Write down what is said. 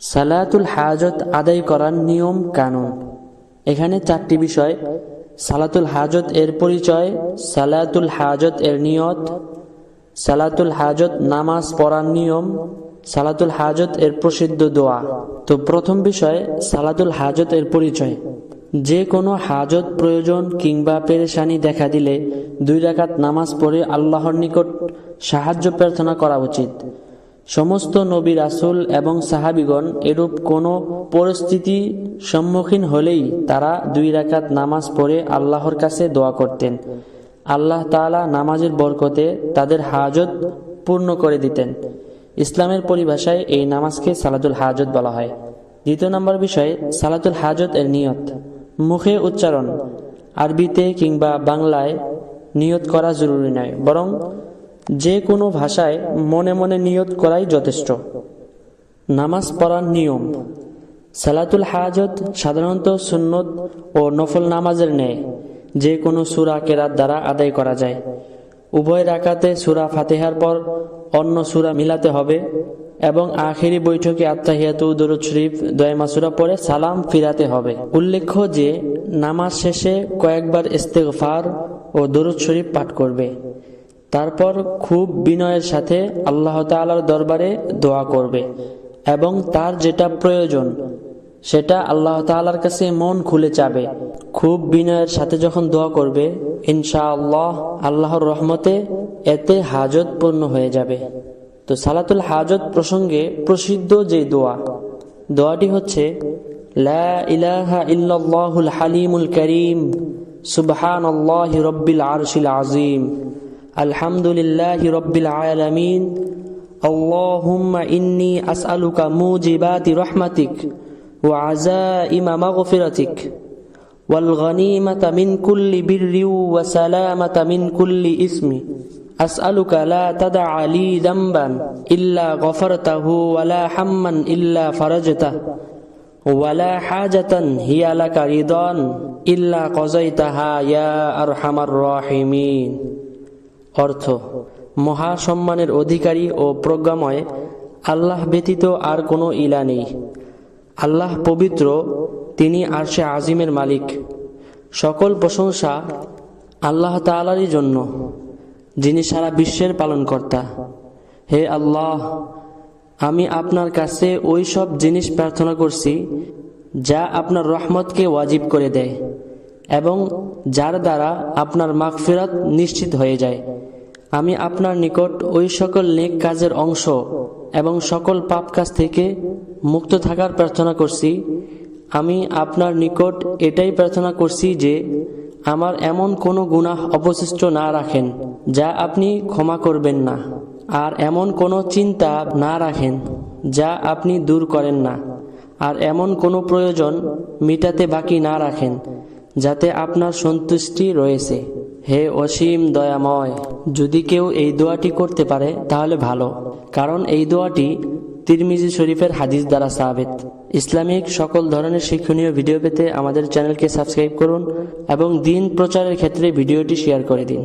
সালাতুল হাজত আদায় করার নিয়ম কানুন। এখানে 4টি বিষয়: সালাতুল হাজত এর পরিচয়, সালাতুল হাজত এর নিয়ত, সালাতুল হাজত নামাজ পড়ার নিয়ম, সালাতুল হাজত এর প্রসিদ্ধ দোয়া। তো প্রথম বিষয়, সালাতুল হাজত এর পরিচয়। যে কোনো হাজত, প্রয়োজন কিংবা পেরেশানি দেখা দিলে 2 রাকাত নামাজ পড়ে আল্লাহর নিকট সাহায্য প্রার্থনা করা উচিত। সমস্ত নবী, রাসূল এবং সাহাবীগণ এরূপ কোনো পরিস্থিতি সম্মুখীন হলেই তারা 2 রাকাত নামাজ পড়ে আল্লাহর কাছে দোয়া করতেন। আল্লাহ তাআলা নামাজের বরকতে তাদের হাজত পূর্ণ করে দিতেন। ইসলামের পরিভাষায় এই নামাজকে সালাতুল হাজত বলা হয়। দ্বিতীয় নম্বর বিষয়, সালাতুল হাজত এর নিয়ত। মুখে উচ্চারণ, আরবিতে কিংবা বাংলায় নিয়ত করা জরুরি নয়, বরং যে কোনো ভাষায় মনে মনে নিয়ত করাই যথেষ্ট। নামাজ পড়ার নিয়ম। সালাতুল হাজত সাধারণত সুন্নত ও নফল নামাজের ন্যায় যে কোনো সূরা কেরাত দ্বারা আদায় করা যায়। উভয় রাকাতে সূরা ফাতিহার পর অন্য সূরা মিলাতে হবে এবং আখেরি বৈঠকে আত্তাহিয়াতু, দরুদ শরীফ, দোয়া মাসুরা পড়ে সালাম ফিরাতে হবে। উল্লেখ্য যে নামাজ শেষে কয়েকবার ইস্তেগফার ও দরুদ শরীফ পাঠ করবে। তারপর খুব বিনয়ের সাথে আল্লাহ তাআলার দরবারে দোয়া করবে এবং তার যেটা প্রয়োজন সেটা আল্লাহ তাআলার কাছে মন খুলে চাবে। খুব বিনয়ের সাথে যখন দোয়া করবে, ইনশাআল্লাহ আল্লাহর রহমতে এতে হাজত পূর্ণ হয়ে যাবে। তো সালাতুল হাজত প্রসঙ্গে প্রসিদ্ধ যে দোয়াটি হচ্ছে, লা ইলাহা ইল্লাল্লাহুল হালিমুল কারীম, সুবহানাল্লাহি রাব্বিল আরশিল আযীম, আলহামদুলিল্লাহি রাব্বিল আলামিন, আল্লাহুম্মা ইন্নী আসআলুকা মুজিবাতি রাহমাতিক ওয়া আযাইমা মাগফিরাতিক ওয়াল গনিমাতা মিন কুল্লি বিররি ওয়া সালামাতা মিন কুল্লি ইসমি, আসআলুকা লা তাদআ লি যামবান ইল্লা গফরতাহু ওয়া লা হাম্মান ইল্লা ফারাজতাহু ওয়া লা হাজাতান হিয়া লাকা রিদান ইল্লা কাযাইতাহা ইয়া আরহামার রাহিমিন। অর্থ: মহা সম্মানের অধিকারী ও প্রজ্ঞাময় আল্লাহ ব্যতীত আর কোনো ইলা নেই। আল্লাহ পবিত্র, তিনি আরশে আজিমের মালিক। সকল প্রশংসা আল্লাহ তাআলারই জন্য, যিনি সারা বিশ্বের পালনকর্তা। হে আল্লাহ, আমি আপনার কাছে ওই সব জিনিস প্রার্থনা করছি যা আপনার রহমতকে ওয়াজিব করে দেয় এবং যার দ্বারা আপনার মাগফিরাত নিশ্চিত হয়ে যায়। আমি আপনার নিকট ওই সকল নেক কাজের অংশ এবং সকল পাপ কাজ থেকে মুক্ত থাকার প্রার্থনা করছি। আমি আপনার নিকট এটাই প্রার্থনা করছি যে আমার এমন কোনো গুনাহ অবশিষ্ট না রাখেন যা আপনি ক্ষমা করবেন না, আর এমন কোনো চিন্তা না রাখেন যা আপনি দূর করেন না, আর এমন কোনো প্রয়োজন মিটাতে বাকি না রাখেন যাতে আপনার সন্তুষ্টি রয়েছে। হে অসীম দয়াময়। যদি কেউ এই দোয়াটি করতে পারে তাহলে ভালো, কারণ এই দোয়াটি তিরমিজি শরীফের হাদিস দ্বারা সাবিত। ইসলামিক সকল ধরনের শিক্ষণীয় ভিডিও পেতে আমাদের চ্যানেলকে সাবস্ক্রাইব করুন এবং দ্বীন প্রচারের ক্ষেত্রে ভিডিওটি শেয়ার করে দিন।